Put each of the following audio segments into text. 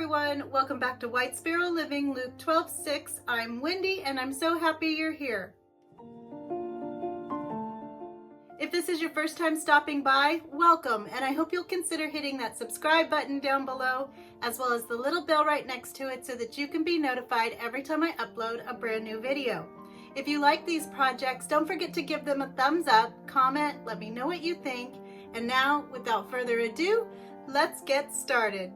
everyone, welcome back to White Sparrow Living, Luke 12:6. I'm Wendy and I'm so happy you're here. If this is your first time stopping by, welcome, and I hope you'll consider hitting that subscribe button down below, as well as the little bell right next to it so that you can be notified every time I upload a brand new video. If you like these projects, don't forget to give them a thumbs up, comment, let me know what you think, and now, without further ado, let's get started.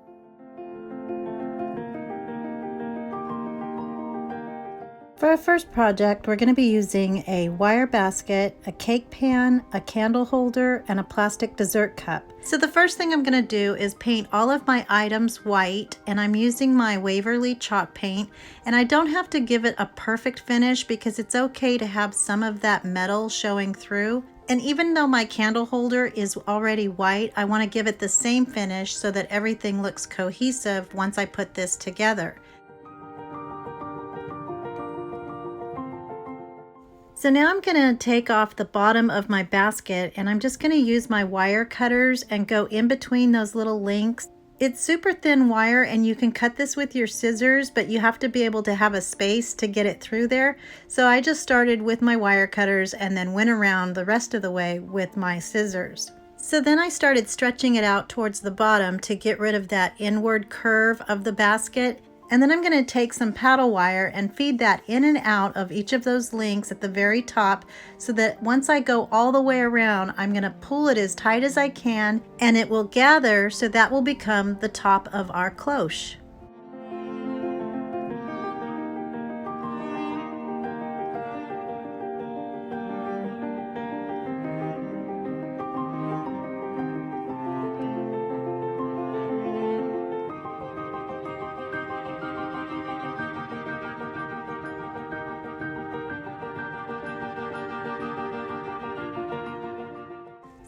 For our first project, we're going to be using a wire basket, a cake pan, a candle holder, and a plastic dessert cup. So the first thing I'm going to do is paint all of my items white, and I'm using my Waverly chalk paint, and I don't have to give it a perfect finish because it's okay to have some of that metal showing through. And even though my candle holder is already white, I want to give it the same finish so that everything looks cohesive once I put this together. So now I'm going to take off the bottom of my basket, and I'm just going to use my wire cutters and go in between those little links. It's super thin wire and you can cut this with your scissors, but you have to be able to have a space to get it through there. So I just started with my wire cutters and then went around the rest of the way with my scissors. So then I started stretching it out towards the bottom to get rid of that inward curve of the basket. And then I'm going to take some paddle wire and feed that in and out of each of those links at the very top so that once I go all the way around, I'm going to pull it as tight as I can and it will gather, so that will become the top of our cloche.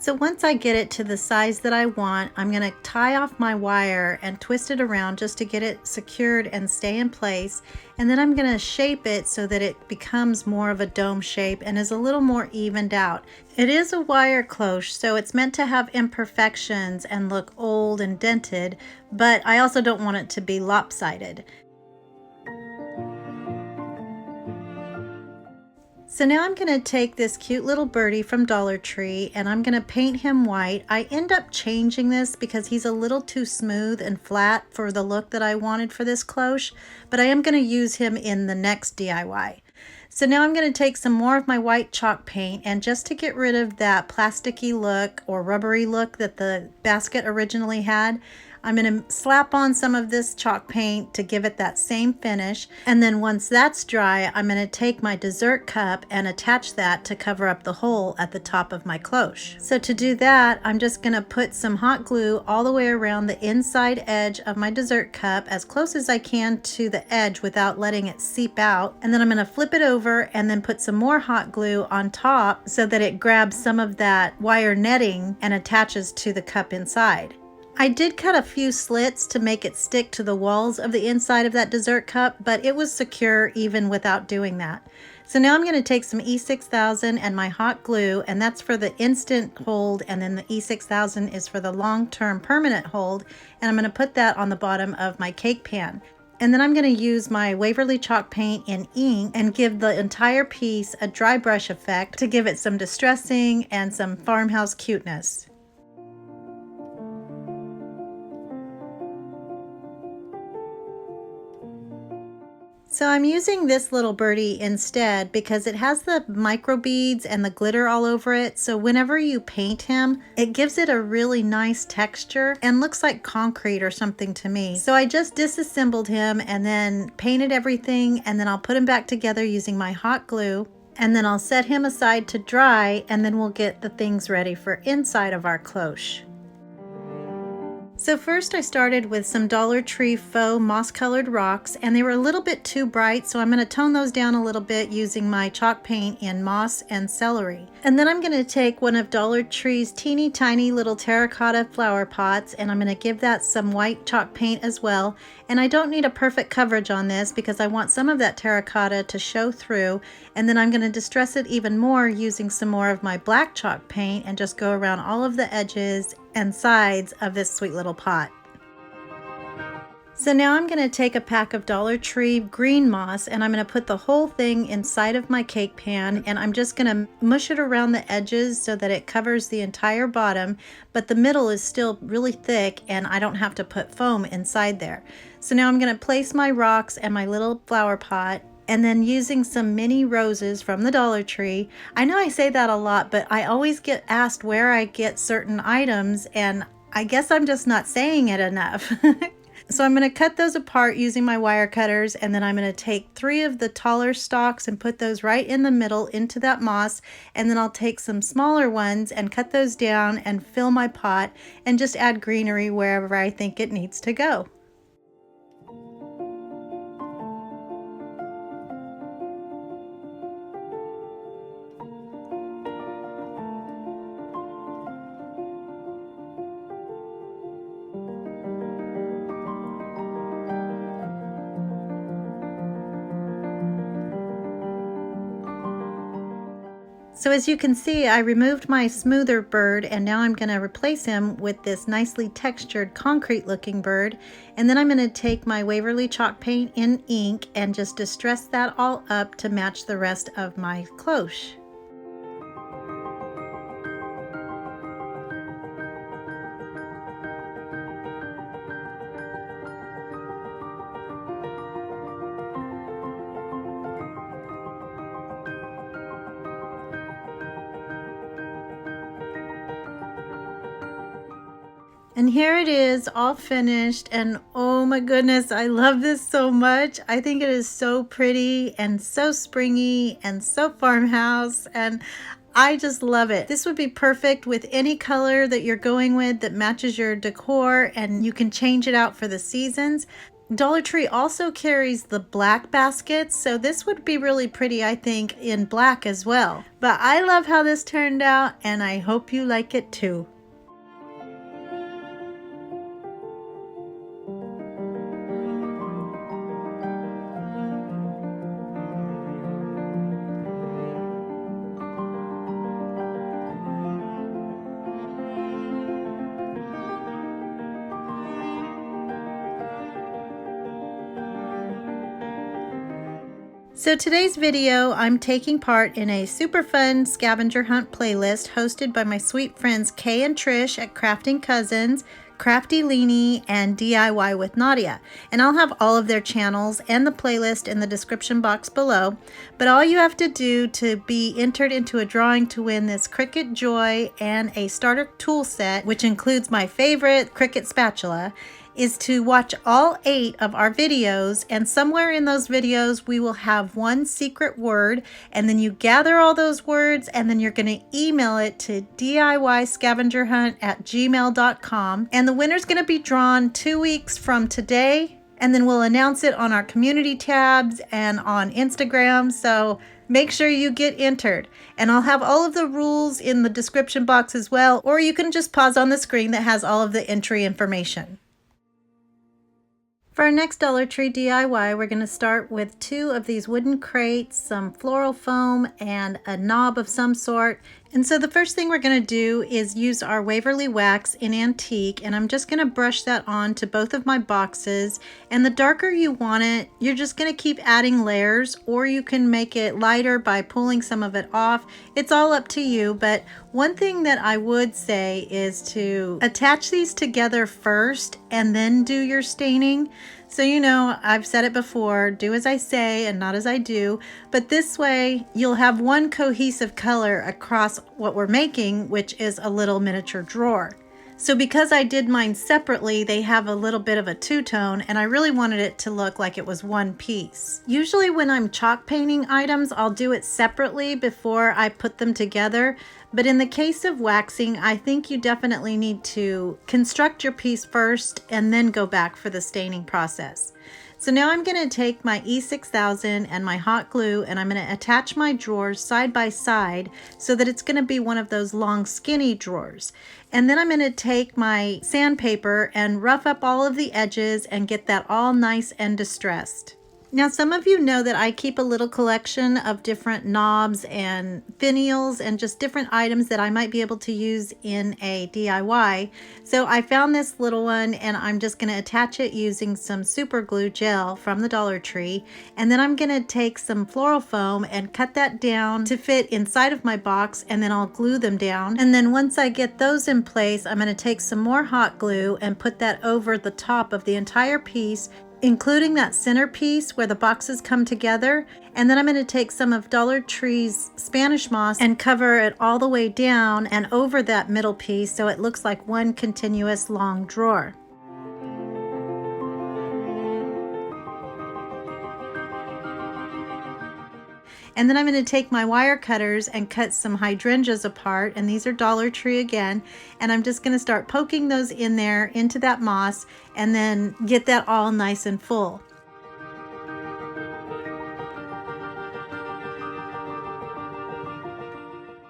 So once I get it to the size that I want, I'm going to tie off my wire and twist it around just to get it secured and stay in place. And then I'm going to shape it so that it becomes more of a dome shape and is a little more evened out. It is a wire cloche, so it's meant to have imperfections and look old and dented, but I also don't want it to be lopsided. So now I'm going to take this cute little birdie from Dollar Tree and I'm going to paint him white. I end up changing this because he's a little too smooth and flat for the look that I wanted for this cloche, but I am going to use him in the next DIY. So now I'm going to take some more of my white chalk paint, and just to get rid of that plasticky look or rubbery look that the basket originally had, I'm going to slap on some of this chalk paint to give it that same finish. And then once that's dry, I'm going to take my dessert cup and attach that to cover up the hole at the top of my cloche. So to do that, I'm just going to put some hot glue all the way around the inside edge of my dessert cup as close as I can to the edge without letting it seep out. And then I'm going to flip it over and then put some more hot glue on top so that it grabs some of that wire netting and attaches to the cup inside. I did cut a few slits to make it stick to the walls of the inside of that dessert cup, but it was secure even without doing that. So now I'm going to take some E6000 and my hot glue, and that's for the instant hold, and then the E6000 is for the long-term permanent hold, and I'm going to put that on the bottom of my cake pan. And then I'm going to use my Waverly chalk paint in ink and give the entire piece a dry brush effect to give it some distressing and some farmhouse cuteness. So I'm using this little birdie instead because it has the micro beads and the glitter all over it. So whenever you paint him, it gives it a really nice texture and looks like concrete or something to me. So I just disassembled him and then painted everything, and then I'll put him back together using my hot glue. And then I'll set him aside to dry, and then we'll get the things ready for inside of our cloche. So first I started with some Dollar Tree faux moss colored rocks, and they were a little bit too bright, so I'm going to tone those down a little bit using my chalk paint in moss and celery. And then I'm going to take one of Dollar Tree's teeny tiny little terracotta flower pots, and I'm going to give that some white chalk paint as well. And I don't need a perfect coverage on this because I want some of that terracotta to show through, and then I'm going to distress it even more using some more of my black chalk paint and just go around all of the edges and sides of this sweet little pot. So now I'm going to take a pack of Dollar Tree green moss and I'm going to put the whole thing inside of my cake pan, and I'm just going to mush it around the edges so that it covers the entire bottom, but the middle is still really thick and I don't have to put foam inside there. So now I'm going to place my rocks and my little flower pot, and then using some mini roses from the Dollar Tree. I know I say that a lot, but I always get asked where I get certain items, and I guess I'm just not saying it enough. So I'm going to cut those apart using my wire cutters, and then I'm going to take 3 of the taller stalks and put those right in the middle into that moss, and then I'll take some smaller ones and cut those down and fill my pot and just add greenery wherever I think it needs to go. So as you can see, I removed my smoother bird, and now I'm going to replace him with this nicely textured concrete looking bird. And then I'm going to take my Waverly chalk paint in ink and just distress that all up to match the rest of my cloche. And here it is, all finished, and oh my goodness, I love this so much. I think it is so pretty and so springy and so farmhouse, and I just love it. This would be perfect with any color that you're going with that matches your decor, and you can change it out for the seasons. Dollar Tree also carries the black baskets, so this would be really pretty, I think, in black as well. But I love how this turned out, and I hope you like it too. So today's video, I'm taking part in a super fun scavenger hunt playlist hosted by my sweet friends Kay and Trish at Crafting Cousins, Crafty Leeny, and DIY with Nadia. And I'll have all of their channels and the playlist in the description box below. But all you have to do to be entered into a drawing to win this Cricut Joy and a starter tool set, which includes my favorite Cricut spatula, is to watch all 8 of our videos, and somewhere in those videos we will have one secret word, and then you gather all those words and then you're going to email it to DIYscavengerhunt@gmail.com, and the winner's going to be drawn 2 weeks from today, and then we'll announce it on our community tabs and on Instagram, so make sure you get entered. And I'll have all of the rules in the description box as well, or you can just pause on the screen that has all of the entry information. For our next Dollar Tree DIY, we're going to start with 2 of these wooden crates, some floral foam, and a knob of some sort. And so the first thing we're going to do is use our Waverly wax in antique, and I'm just going to brush that on to both of my boxes. And the darker you want it, you're just going to keep adding layers, or you can make it lighter by pulling some of it off. It's all up to you, but one thing that I would say is to attach these together first and then do your staining. So you know, I've said it before, do as I say and not as I do, but this way you'll have one cohesive color across what we're making, which is a little miniature drawer. So because I did mine separately, they have a little bit of a two-tone, and I really wanted it to look like it was one piece. Usually when I'm chalk painting items, I'll do it separately before I put them together. But in the case of waxing, I think you definitely need to construct your piece first and then go back for the staining process. So now I'm going to take my E6000 and my hot glue, and I'm going to attach my drawers side by side so that it's going to be one of those long skinny drawers. And then I'm going to take my sandpaper and rough up all of the edges and get that all nice and distressed. Now, some of you know that I keep a little collection of different knobs and finials and just different items that I might be able to use in a DIY. So I found this little one and I'm just going to attach it using some super glue gel from the Dollar Tree. And then I'm going to take some floral foam and cut that down to fit inside of my box, and then I'll glue them down. And then once I get those in place, I'm going to take some more hot glue and put that over the top of the entire piece, including that center piece where the boxes come together. And then I'm going to take some of Dollar Tree's Spanish moss and cover it all the way down and over that middle piece so it looks like one continuous long drawer. And then I'm going to take my wire cutters and cut some hydrangeas apart, and these are Dollar Tree again, and I'm just going to start poking those in there into that moss and then get that all nice and full.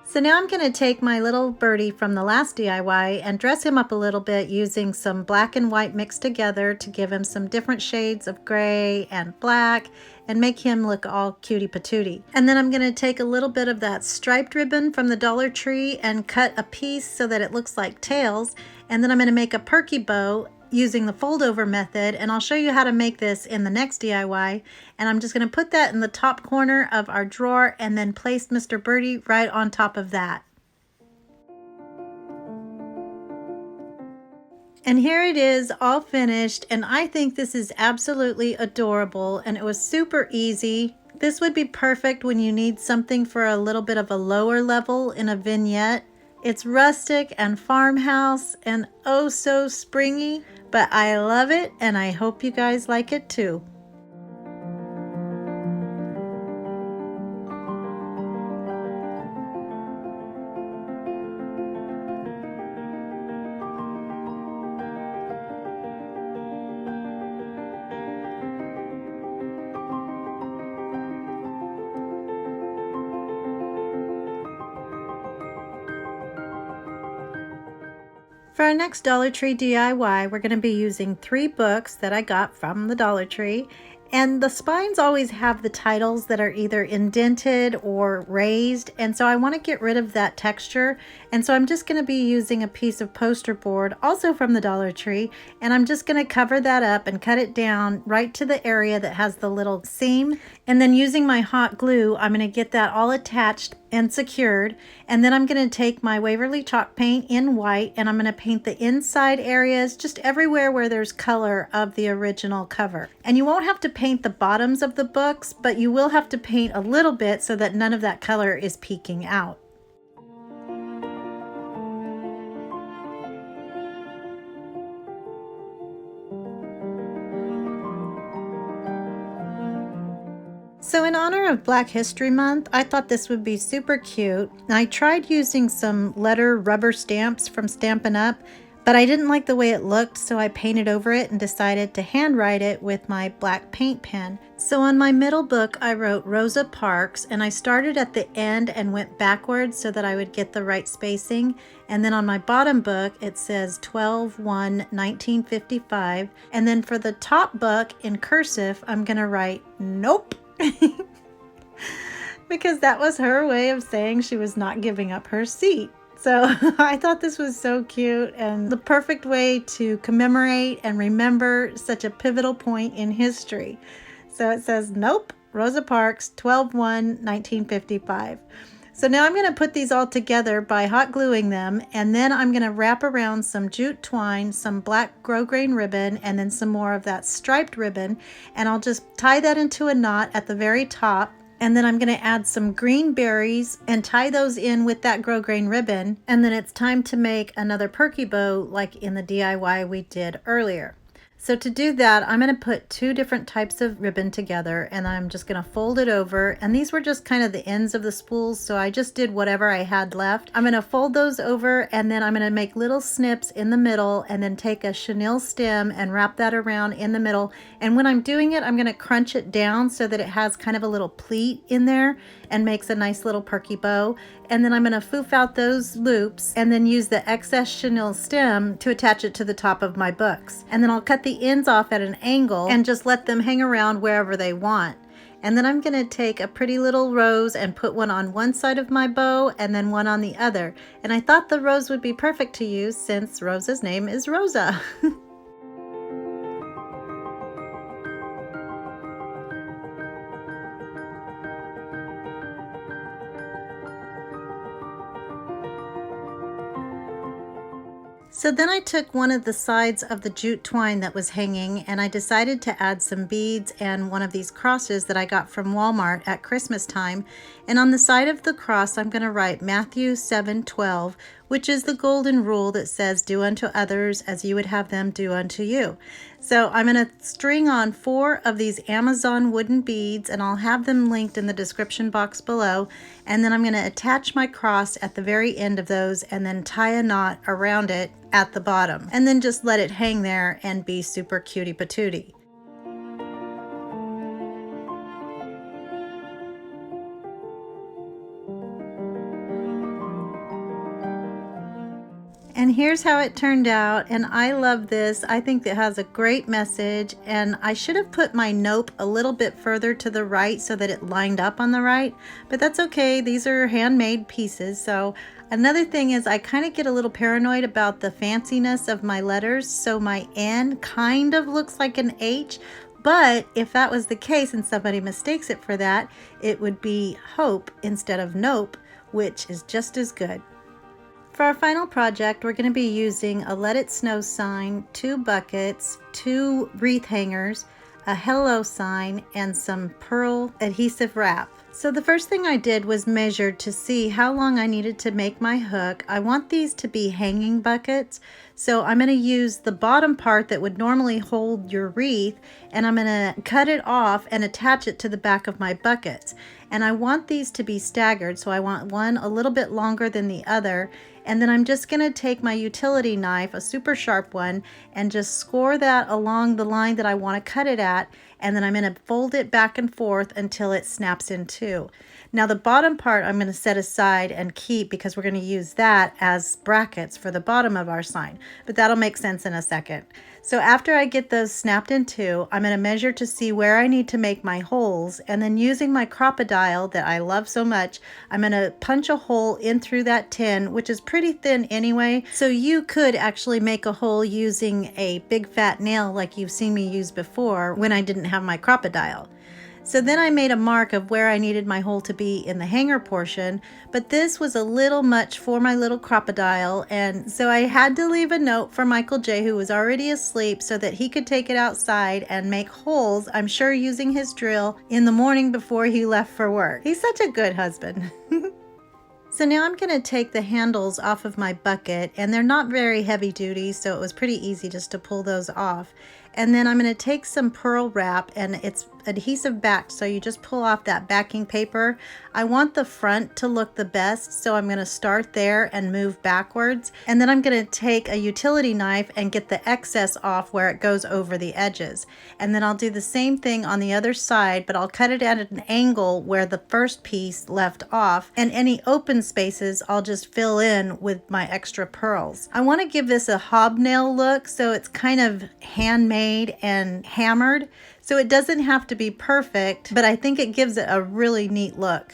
So now I'm going to take my little birdie from the last DIY and dress him up a little bit using some black and white mixed together to give him some different shades of gray and black and make him look all cutie patootie. And then I'm going to take a little bit of that striped ribbon from the Dollar Tree and cut a piece so that it looks like tails. And then I'm going to make a perky bow using the fold over method, and I'll show you how to make this in the next DIY. And I'm just going to put that in the top corner of our drawer and then place Mr. Birdie right on top of that. And here it is all finished, and I think this is absolutely adorable, and it was super easy. This would be perfect when you need something for a little bit of a lower level in a vignette. It's rustic and farmhouse and oh so springy, but I love it and I hope you guys like it too. For our next Dollar Tree DIY, we're going to be using 3 books that I got from the Dollar Tree. And the spines always have the titles that are either indented or raised, and so I want to get rid of that texture. And so I'm just going to be using a piece of poster board, also from the Dollar Tree, and I'm just going to cover that up and cut it down right to the area that has the little seam. And then using my hot glue, I'm going to get that all attached and secured. And then I'm going to take my Waverly chalk paint in white, and I'm going to paint the inside areas, just everywhere where there's color of the original cover. And you won't have to paint the bottoms of the books, but you will have to paint a little bit so that none of that color is peeking out. So in honor of Black History Month, I thought this would be super cute. I tried using some letter rubber stamps from Stampin' Up, but I didn't like the way it looked, so I painted over it and decided to handwrite it with my black paint pen. So on my middle book, I wrote Rosa Parks, and I started at the end and went backwards so that I would get the right spacing. And then on my bottom book, it says 12/1/1955. And then for the top book in cursive, I'm gonna write nope. Because that was her way of saying she was not giving up her seat. So I thought this was so cute and the perfect way to commemorate and remember such a pivotal point in history. So it says, nope, Rosa Parks, 12/1/1955. So now I'm going to put these all together by hot gluing them, and then I'm going to wrap around some jute twine, some black grosgrain ribbon, and then some more of that striped ribbon, and I'll just tie that into a knot at the very top. And then I'm going to add some green berries and tie those in with that grosgrain ribbon, and then it's time to make another perky bow like in the DIY we did earlier. So to do that, I'm going to put 2 different types of ribbon together, and I'm just going to fold it over. And these were just kind of the ends of the spools, so I just did whatever I had left. I'm going to fold those over, and then I'm going to make little snips in the middle, and then take a chenille stem and wrap that around in the middle. And when I'm doing it, I'm going to crunch it down so that it has kind of a little pleat in there and makes a nice little perky bow. and then I'm going to foof out those loops and then use the excess chenille stem to attach it to the top of my books. And then I'll cut the ends off at an angle and just let them hang around wherever they want. And then I'm going to take a pretty little rose and put one on one side of my bow and then one on the other. And I thought the rose would be perfect to use since Rosa's name is Rosa. So then I took one of the sides of the jute twine that was hanging and I decided to add some beads and one of these crosses that I got from Walmart at Christmas time. And on the side of the cross, I'm going to write Matthew 7:12, which is the golden rule that says, do unto others as you would have them do unto you. So I'm going to string on 4 of these Amazon wooden beads, and I'll have them linked in the description box below. And then I'm going to attach my cross at the very end of those and then tie a knot around it at the bottom. And then just let it hang there and be super cutie patootie. And here's how it turned out, and I love this. I think it has a great message, and I should have put my nope a little bit further to the right so that it lined up on the right, but that's okay. These are handmade pieces. So another thing is I kind of get a little paranoid about the fanciness of my letters, so my N kind of looks like an H, but if that was the case and somebody mistakes it for that, it would be hope instead of nope, which is just as good. For our final project, we're going to be using a Let It Snow sign, 2 buckets, 2 wreath hangers, a hello sign, and some pearl adhesive wrap. So the first thing I did was measure to see how long I needed to make my hook. I want these to be hanging buckets, so I'm going to use the bottom part that would normally hold your wreath, and I'm going to cut it off and attach it to the back of my buckets. And I want these to be staggered, so I want one a little bit longer than the other. And then I'm just going to take my utility knife, a super sharp one, and just score that along the line that I want to cut it at. And then I'm going to fold it back and forth until it snaps in two. Now the bottom part I'm going to set aside and keep because we're going to use that as brackets for the bottom of our sign. But that'll make sense in a second. So after I get those snapped in two, I'm going to measure to see where I need to make my holes, and then using my Crop-A-Dile that I love so much, I'm going to punch a hole in through that tin, which is pretty thin anyway, so you could actually make a hole using a big fat nail like you've seen me use before when I didn't have my Crop-A-Dile. So then I made a mark of where I needed my hole to be in the hanger portion, but this was a little much for my little Crop-A-Dile, and so I had to leave a note for Michael J, who was already asleep, so that he could take it outside and make holes, I'm sure using his drill, in the morning before he left for work. He's such a good husband. So now I'm going to take the handles off of my bucket, and they're not very heavy duty, so it was pretty easy just to pull those off. And then I'm going to take some pearl wrap, and it's adhesive backed, so you just pull off that backing paper. I want the front to look the best, so I'm going to start there and move backwards. And then I'm going to take a utility knife and get the excess off where it goes over the edges. And then I'll do the same thing on the other side, but I'll cut it at an angle where the first piece left off, and any open spaces I'll just fill in with my extra pearls. I want to give this a hobnail look, so it's kind of handmade and hammered, so it doesn't have to be perfect, but I think it gives it a really neat look.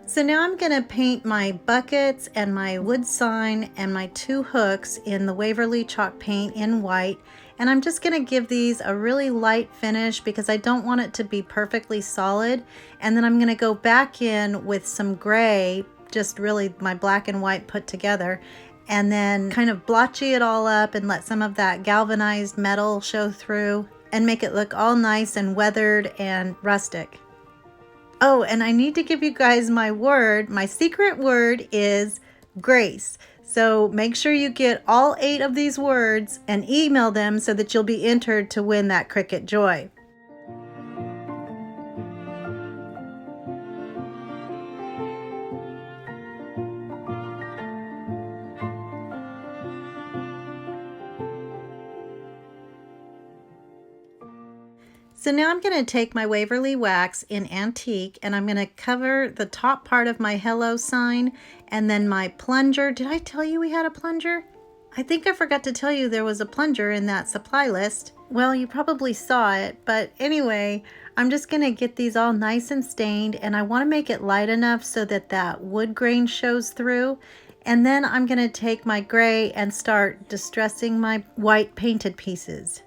So now I'm going to paint my buckets and my wood sign and my 2 hooks in the Waverly chalk paint in white, and I'm just going to give these a really light finish because I don't want it to be perfectly solid. And then I'm going to go back in with some gray, just really my black and white put together, and then kind of blotchy it all up and let some of that galvanized metal show through and make it look all nice and weathered and rustic. Oh, and I need to give you guys my word. My secret word is grace. So make sure you get all 8 of these words and email them so that you'll be entered to win that Cricut Joy. So now I'm going to take my Waverly Wax in Antique and I'm going to cover the top part of my Hello sign and then my plunger. Did I tell you we had a plunger? I think I forgot to tell you there was a plunger in that supply list. Well, you probably saw it, but anyway, I'm just going to get these all nice and stained, and I want to make it light enough so that that wood grain shows through. And then I'm going to take my gray and start distressing my white painted pieces.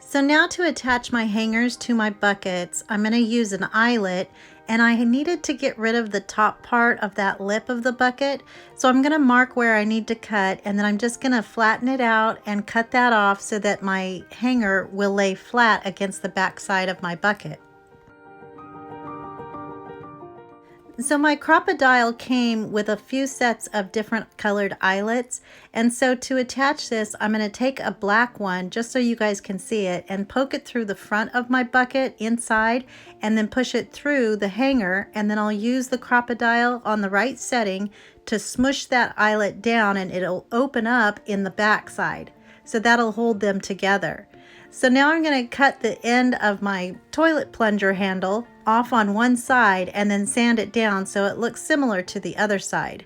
So now to attach my hangers to my buckets, I'm going to use an eyelet, and I needed to get rid of the top part of that lip of the bucket. So I'm going to mark where I need to cut, and then I'm just going to flatten it out and cut that off so that my hanger will lay flat against the back side of my bucket. So my Crocodile came with a few sets of different colored eyelets, and so to attach this I'm going to take a black one just so you guys can see it and poke it through the front of my bucket inside and then push it through the hanger, and then I'll use the Crocodile on the right setting to smush that eyelet down and it'll open up in the back side. So that'll hold them together. So now I'm going to cut the end of my toilet plunger handle off on one side and then sand it down so it looks similar to the other side.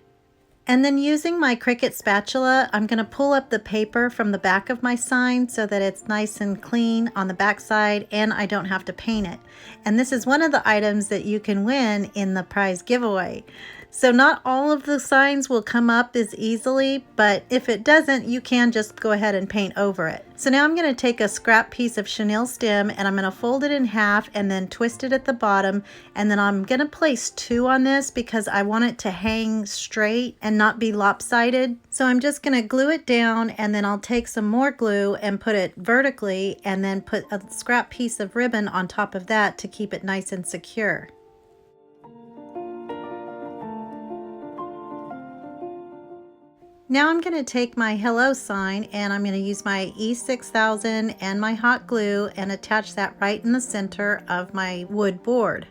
And then using my Cricut spatula, I'm going to pull up the paper from the back of my sign so that it's nice and clean on the back side and I don't have to paint it. And this is one of the items that you can win in the prize giveaway. So not all of the signs will come up as easily, but if it doesn't, you can just go ahead and paint over it. So now I'm going to take a scrap piece of chenille stem and I'm going to fold it in half and then twist it at the bottom, and then I'm going to place 2 on this because I want it to hang straight and not be lopsided. So I'm just going to glue it down, and then I'll take some more glue and put it vertically and then put a scrap piece of ribbon on top of that to keep it nice and secure. Now I'm going to take my Hello sign and I'm going to use my E6000 and my hot glue and attach that right in the center of my wood board.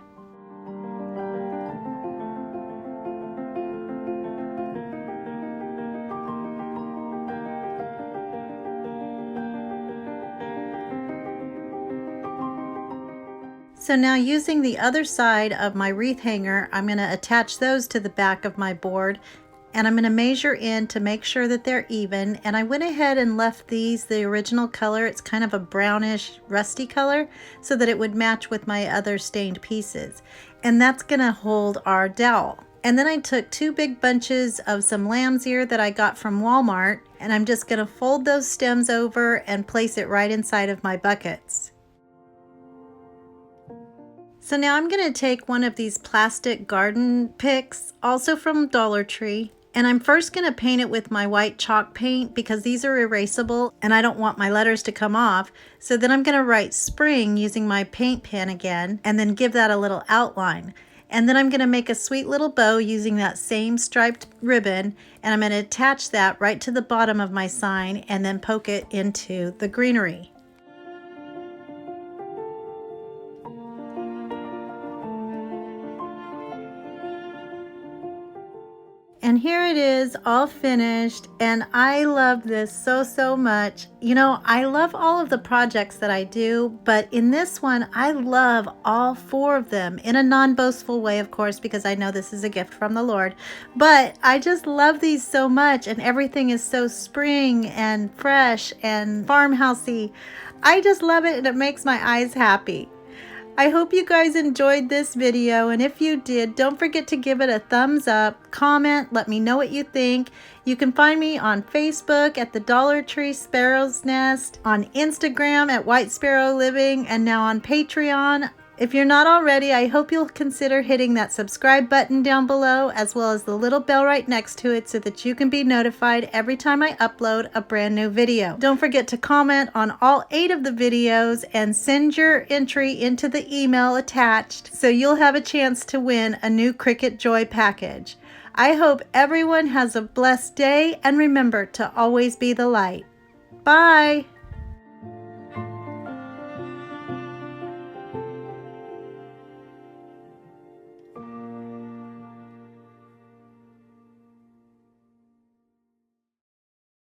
So now using the other side of my wreath hanger, I'm going to attach those to the back of my board. And I'm going to measure in to make sure that they're even, and I went ahead and left these the original color. It's kind of a brownish rusty color so that it would match with my other stained pieces, and that's going to hold our dowel. And then I took 2 big bunches of some lamb's ear that I got from Walmart, and I'm just going to fold those stems over and place it right inside of my buckets. So now I'm going to take one of these plastic garden picks, also from Dollar Tree, and I'm first going to paint it with my white chalk paint because these are erasable and I don't want my letters to come off. So then I'm going to write spring using my paint pen again and then give that a little outline. And then I'm going to make a sweet little bow using that same striped ribbon, and I'm going to attach that right to the bottom of my sign and then poke it into the greenery. And here it is, all finished, and I love this so much. You know, I love all of the projects that I do, but in this one, I love all 4 of them in a non-boastful way, of course, because I know this is a gift from the Lord. But I just love these so much, and everything is so spring and fresh and farmhousey. I just love it, and it makes my eyes happy. I hope you guys enjoyed this video, and if you did, don't forget to give it a thumbs up, comment, let me know what you think. You can find me on Facebook at the Dollar Tree Sparrow's Nest, on Instagram at White Sparrow Living, and now on Patreon. If you're not already, I hope you'll consider hitting that subscribe button down below, as well as the little bell right next to it, so that you can be notified every time I upload a brand new video. Don't forget to comment on all 8 of the videos and send your entry into the email attached, so you'll have a chance to win a new Cricut Joy package. I hope everyone has a blessed day, and remember to always be the light. Bye!